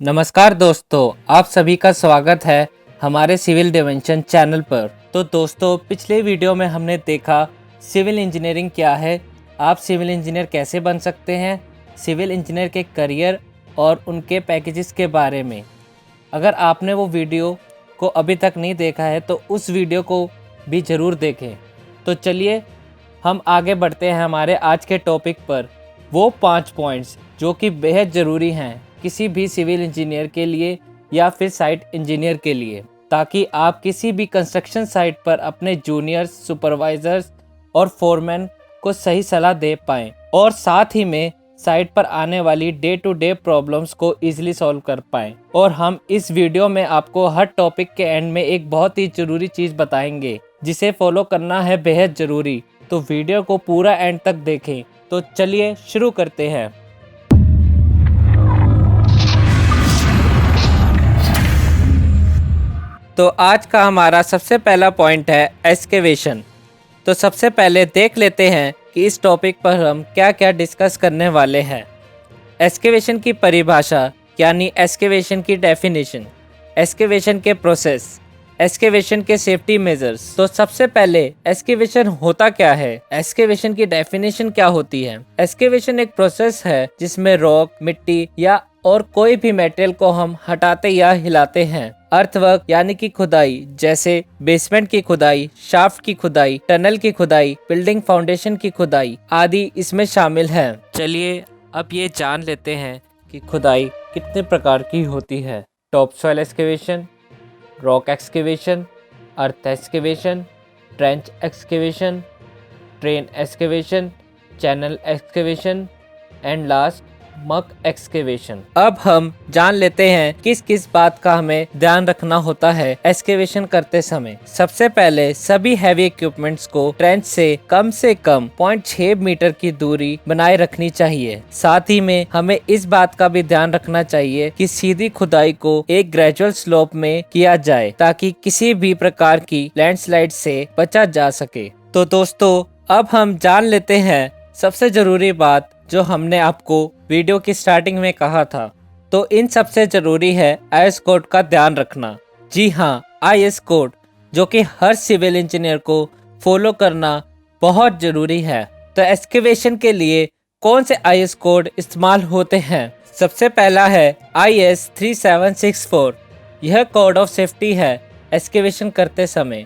नमस्कार दोस्तों, आप सभी का स्वागत है हमारे सिविल डिमेंशन चैनल पर। तो दोस्तों, पिछले वीडियो में हमने देखा सिविल इंजीनियरिंग क्या है, आप सिविल इंजीनियर कैसे बन सकते हैं, सिविल इंजीनियर के करियर और उनके पैकेजेस के बारे में। अगर आपने वो वीडियो को अभी तक नहीं देखा है तो उस वीडियो को भी ज़रूर देखें। तो चलिए हम आगे बढ़ते हैं हमारे आज के टॉपिक पर। वो 5 पॉइंट्स जो कि बेहद ज़रूरी हैं किसी भी सिविल इंजीनियर के लिए या फिर साइट इंजीनियर के लिए, ताकि आप किसी भी कंस्ट्रक्शन साइट पर अपने जूनियर्स, सुपरवाइजर्स और फोरमैन को सही सलाह दे पाएँ और साथ ही में साइट पर आने वाली डे टू डे प्रॉब्लम्स को इजीली सॉल्व कर पाएँ। और हम इस वीडियो में आपको हर टॉपिक के एंड में एक बहुत ही ज़रूरी चीज़ बताएंगे जिसे फॉलो करना है बेहद ज़रूरी। तो वीडियो को पूरा एंड तक देखें। तो चलिए शुरू करते हैं। तो आज का हमारा सबसे पहला पॉइंट है एक्सकेवेशन। तो सबसे पहले देख लेते हैं कि इस टॉपिक पर हम क्या क्या डिस्कस करने वाले हैं। एक्सकेवेशन की परिभाषा यानी एक्सकेवेशन की डेफिनेशन, एक्सकेवेशन के प्रोसेस, एक्सकेवेशन के सेफ्टी मेजर्स। तो सबसे पहले एक्सकेवेशन होता क्या है, एक्सकेवेशन की डेफिनेशन क्या होती है। एक्सकेवेशन एक प्रोसेस है जिसमें रॉक, मिट्टी या और कोई भी मटेरियल को हम हटाते या हिलाते हैं। अर्थवर्क यानी कि खुदाई, जैसे बेसमेंट की खुदाई, शाफ्ट की खुदाई, टनल की खुदाई, बिल्डिंग फाउंडेशन की खुदाई आदि इसमें शामिल है। चलिए अब ये जान लेते हैं कि खुदाई कितने प्रकार की होती है। Top soil excavation, rock excavation, earth excavation, trench excavation, train excavation, channel excavation and last मक एक्सकेवेशन। अब हम जान लेते हैं किस किस बात का हमें ध्यान रखना होता है एक्सकेवेशन करते समय। सबसे पहले सभी हैवी इक्विपमेंट्स को ट्रेंच से कम 0.6 मीटर की दूरी बनाए रखनी चाहिए। साथ ही में हमें इस बात का भी ध्यान रखना चाहिए कि सीधी खुदाई को एक ग्रेजुअल स्लोप में किया जाए ताकि किसी भी प्रकार की लैंडस्लाइड से बचा जा सके। तो दोस्तों, अब हम जान लेते हैं सबसे जरूरी बात जो हमने आपको वीडियो की स्टार्टिंग में कहा था। तो इन सबसे ज़रूरी है आईएस कोड का ध्यान रखना। जी हाँ, आईएस कोड जो कि हर सिविल इंजीनियर को फॉलो करना बहुत ज़रूरी है। तो एक्सकेवेशन के लिए कौन से आईएस कोड इस्तेमाल होते हैं? सबसे पहला है IS 3764। यह कोड ऑफ सेफ्टी है एक्सकेवेशन करते समय,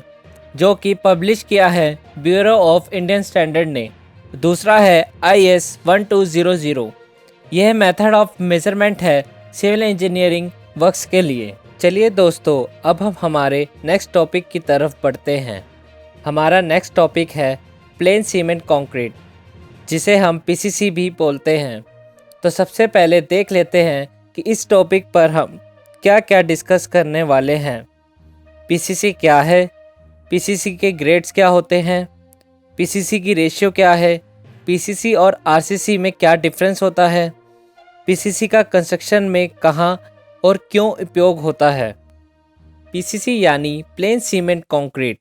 जो कि पब्लिश किया है ब्यूरो ऑफ इंडियन स्टैंडर्ड ने। दूसरा है IS 1200। यह मेथड ऑफ मेजरमेंट है सिविल इंजीनियरिंग वर्क्स के लिए। चलिए दोस्तों, अब हम हमारे नेक्स्ट टॉपिक की तरफ बढ़ते हैं। हमारा नेक्स्ट टॉपिक है प्लेन सीमेंट कंक्रीट, जिसे हम PCC भी बोलते हैं। तो सबसे पहले देख लेते हैं कि इस टॉपिक पर हम क्या क्या डिस्कस करने वाले हैं। PCC क्या है, PCC के ग्रेड्स क्या होते हैं, PCC की रेशियो क्या है, PCC और RCC में क्या डिफरेंस होता है, PCC का कंस्ट्रक्शन में कहाँ और क्यों उपयोग होता है। PCC यानी प्लेन सीमेंट कंक्रीट।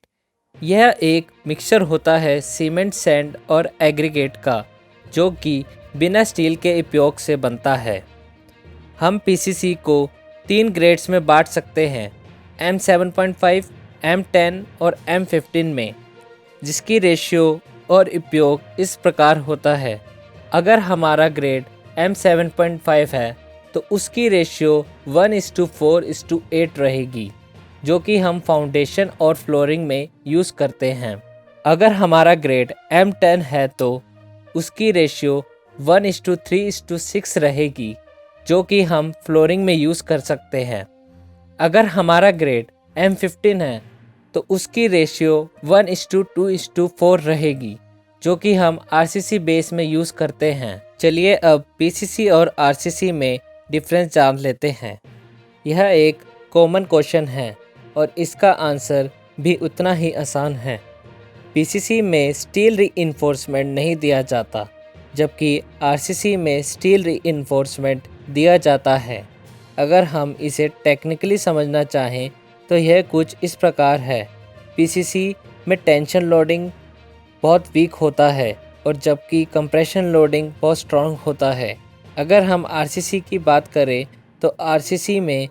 यह एक मिक्सचर होता है सीमेंट, सैंड और एग्रीगेट का, जो कि बिना स्टील के उपयोग से बनता है। हम PCC को 3 ग्रेड्स में बांट सकते हैं, M7.5, M10 और M15 में, जिसकी रेशियो और उपयोग इस प्रकार होता है। अगर हमारा ग्रेड M7.5 है तो उसकी रेशियो 1:4:8 रहेगी, जो कि हम फाउंडेशन और फ्लोरिंग में यूज़ करते हैं। अगर हमारा ग्रेड M10 है तो उसकी रेशियो 1:3:6 रहेगी, जो कि हम फ्लोरिंग में यूज़ कर सकते हैं। अगर हमारा ग्रेड M15 है तो उसकी रेशियो 1:2:4 रहेगी, जो कि हम RCC बेस में यूज़ करते हैं। चलिए अब PCC और RCC में डिफरेंस जान लेते हैं। यह एक कॉमन क्वेश्चन है और इसका आंसर भी उतना ही आसान है। PCC में स्टील रीइंफोर्समेंट नहीं दिया जाता, जबकि RCC में स्टील रीइंफोर्समेंट दिया जाता है। अगर हम इसे टेक्निकली समझना चाहें तो यह कुछ इस प्रकार है। PCC में टेंशन लोडिंग बहुत वीक होता है और जबकि कंप्रेशन लोडिंग बहुत स्ट्रॉन्ग होता है। अगर हम RCC की बात करें तो आरसीसी में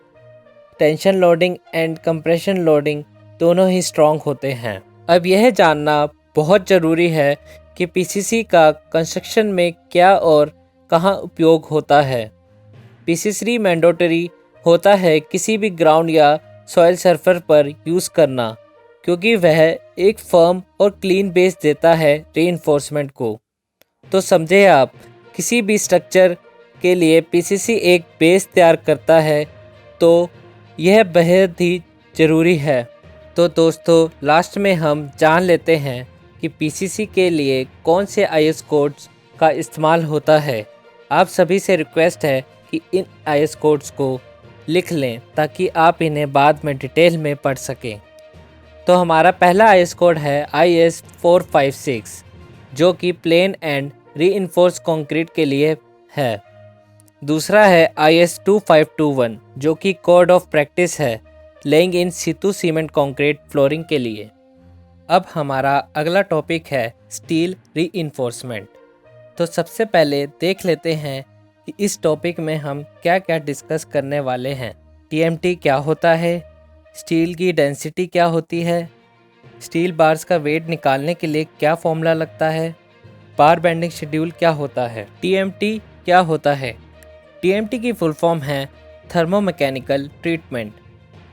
tension loading and compression loading दोनों ही स्ट्रॉन्ग होते हैं। अब यह जानना बहुत ज़रूरी है कि पीसीसी का कंस्ट्रक्शन में क्या और कहाँ उपयोग होता है। पीसीसी मैंडेटरी होता है किसी भी ग्राउंड या सॉइल सर्फर पर यूज़ करना, क्योंकि वह एक फर्म और क्लीन बेस देता है रीइंफोर्समेंट को। तो समझे आप, किसी भी स्ट्रक्चर के लिए पीसीसी एक बेस तैयार करता है, तो यह बेहद ही ज़रूरी है। तो दोस्तों, लास्ट में हम जान लेते हैं कि पीसीसी के लिए कौन से आईएस कोड्स का इस्तेमाल होता है। आप सभी से रिक्वेस्ट है कि इन आईएस कोड्स को लिख लें ताकि आप इन्हें बाद में डिटेल में पढ़ सकें। तो हमारा पहला आईएस कोड है IS 456, जो कि प्लेन एंड रीइंफोर्स कंक्रीट के लिए है। दूसरा है IS 2521, जो कि कोड ऑफ प्रैक्टिस है लेइंग इन सितु सीमेंट कंक्रीट फ्लोरिंग के लिए। अब हमारा अगला टॉपिक है स्टील रीइंफोर्समेंट। तो सबसे पहले देख लेते हैं कि इस टॉपिक में हम क्या क्या डिस्कस करने वाले हैं। TMT क्या होता है, स्टील की डेंसिटी क्या होती है, स्टील बार्स का वेट निकालने के लिए क्या फॉर्मूला लगता है, बार बेंडिंग शेड्यूल क्या होता है, TMT क्या होता है। TMT की फुल फॉर्म है थर्मोमैकेनिकल ट्रीटमेंट।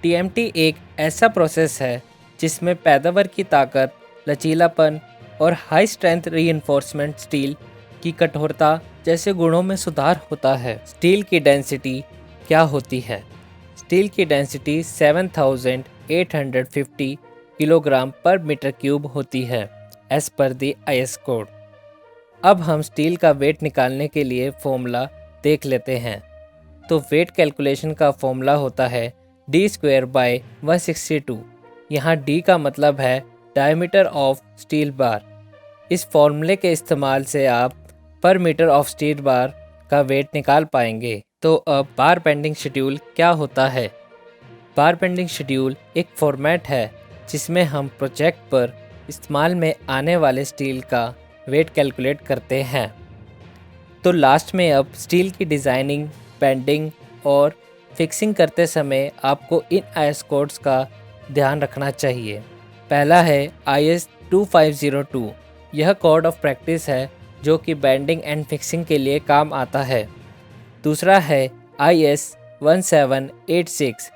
TMT एक ऐसा प्रोसेस है जिसमें पैदावार की ताकत, लचीलापन और हाई स्ट्रेंथ रीइंफोर्समेंट स्टील की कठोरता जैसे गुणों में सुधार होता है। स्टील की डेंसिटी क्या होती है। स्टील की डेंसिटी 7850 किलोग्राम पर मीटर क्यूब होती है as per the IS code. अब हम स्टील का वेट निकालने के लिए फॉर्मूला देख लेते हैं। तो वेट कैलकुलेशन का फॉर्मूला होता है D² / 162। यहाँ D का मतलब है डायमीटर ऑफ स्टील बार। इस फॉर्मूले के इस्तेमाल से आप पर मीटर ऑफ स्टील बार का वेट निकाल पाएंगे। तो अब बार बेंडिंग शेड्यूल क्या होता है। बार बेंडिंग शेड्यूल एक फॉर्मेट है जिसमें हम प्रोजेक्ट पर इस्तेमाल में आने वाले स्टील का वेट कैलकुलेट करते हैं। तो लास्ट में अब स्टील की डिज़ाइनिंग, बेंडिंग और फिक्सिंग करते समय आपको इन आईएस कोड्स का ध्यान रखना चाहिए। पहला है IS 2502। यह कोड ऑफ प्रैक्टिस है जो कि बेंडिंग एंड फिक्सिंग के लिए काम आता है। दूसरा है IS 1786।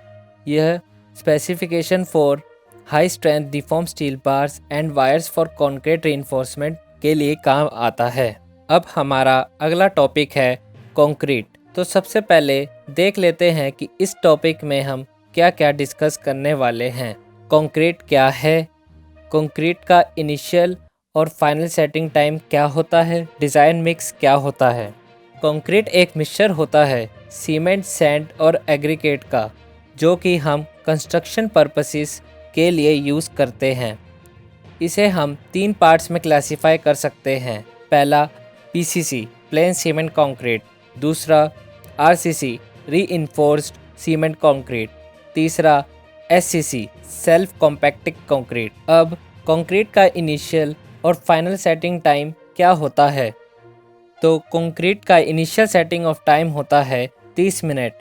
यह specification for high strength deform steel bars and wires for concrete reinforcement के लिए काम आता है। अब हमारा अगला टॉपिक है कंक्रीट। तो सबसे पहले देख लेते हैं कि इस टॉपिक में हम क्या क्या डिस्कस करने वाले हैं। कंक्रीट क्या है, कंक्रीट का इनिशियल और फाइनल सेटिंग टाइम क्या होता है, डिज़ाइन मिक्स क्या होता है। कंक्रीट एक मिक्सचर होता है सीमेंट, सैंड और एग्रीगेट का, जो कि हम कंस्ट्रक्शन पर्पसेस के लिए यूज़ करते हैं। इसे हम 3 पार्ट्स में क्लासिफाई कर सकते हैं। पहला PCC प्लेन सीमेंट कंक्रीट, दूसरा RCC रीइंफोर्स्ड सीमेंट कंक्रीट, तीसरा SCC सेल्फ कॉम्पैक्टिंग कंक्रीट। अब कंक्रीट का इनिशियल और फाइनल सेटिंग टाइम क्या होता है। तो कंक्रीट का इनिशियल सेटिंग ऑफ टाइम होता है 30 मिनट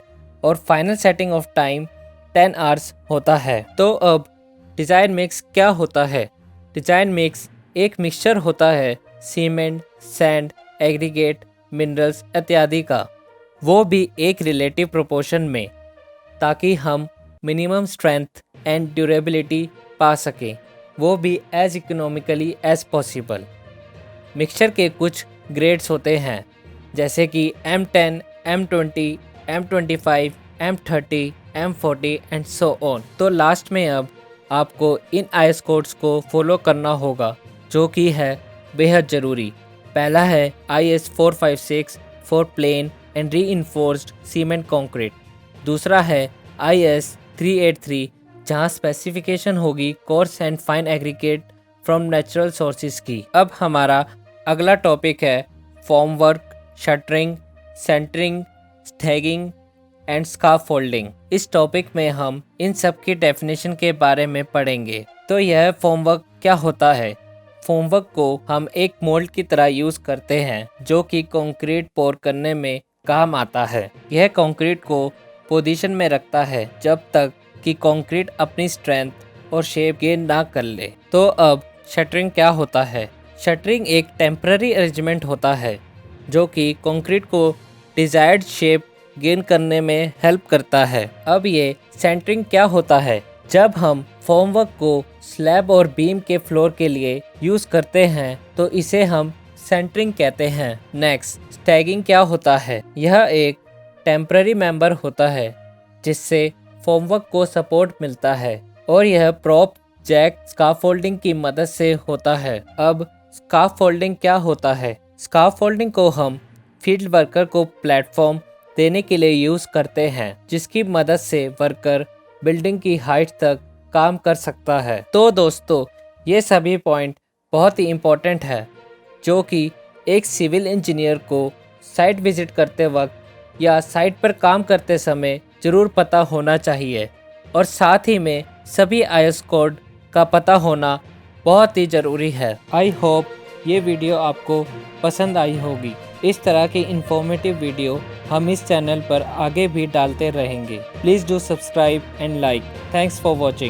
और final setting of time 10 hours होता है। तो अब डिज़ाइन मिक्स क्या होता है। डिज़ाइन मिक्स एक मिक्सचर होता है सीमेंट, सैंड, एग्रीगेट, मिनरल्स इत्यादि का, वो भी एक रिलेटिव प्रोपोर्शन में, ताकि हम मिनिमम स्ट्रेंथ एंड ड्यूरेबिलिटी पा सकें, वो भी as economically as possible. Mixture के कुछ ग्रेड्स होते हैं जैसे कि M10, M20, M25, M30, M40 and so on. तो लास्ट में अब आपको इन आईएस कोड्स को फॉलो करना होगा, जो कि है बेहद ज़रूरी। पहला है IS 456 for plain and reinforced cement concrete. दूसरा है IS 383, जहां स्पेसिफिकेशन होगी coarse and fine aggregate from natural sources की। अब हमारा अगला टॉपिक है formwork, shuttering, centering, staging and scaffolding. इस टॉपिक में हम इन सब की डेफिनेशन के बारे में पढ़ेंगे। तो यह फॉर्मवर्क क्या होता है। फॉर्मवर्क को हम एक मोल्ड की तरह यूज़ करते हैं, जो कि कंक्रीट पोर करने में काम आता है। यह कंक्रीट को पोजीशन में रखता है जब तक कि कंक्रीट अपनी स्ट्रेंथ और शेप गेन ना कर ले। तो अब शटरिंग क्या होता है? शटरिंग एक टेम्पररी अरेंजमेंट होता है जो कि कंक्रीट को डिजायर्ड शेप गेन करने में हेल्प करता है। अब ये सेंटरिंग क्या होता है? जब हम फॉर्मवर्क को स्लैब और बीम के फ्लोर के लिए यूज़ करते हैं तो इसे हम सेंटरिंग कहते हैं। नेक्स्ट, स्टैगिंग क्या होता है? यह एक टेम्पररी मेंबर होता है जिससे फॉर्मवर्क को सपोर्ट मिलता है और यह प्रॉप, जैक, स्काफोल्डिंग की मदद से होता है। अब स्काफोल्डिंग क्या होता है? स्काफोल्डिंग को हम फील्ड वर्कर को प्लेटफॉर्म देने के लिए यूज़ करते हैं जिसकी मदद से वर्कर बिल्डिंग की हाइट तक काम कर सकता है। तो दोस्तों, ये सभी पॉइंट बहुत ही इम्पोर्टेंट है जो कि एक सिविल इंजीनियर को साइट विजिट करते वक्त या साइट पर काम करते समय ज़रूर पता होना चाहिए। और साथ ही में सभी IS कोड का पता होना बहुत ही ज़रूरी है। आई होप ये वीडियो आपको पसंद आई होगी। इस तरह की इन्फॉर्मेटिव वीडियो हम इस चैनल पर आगे भी डालते रहेंगे। Please do subscribe and like. Thanks for watching.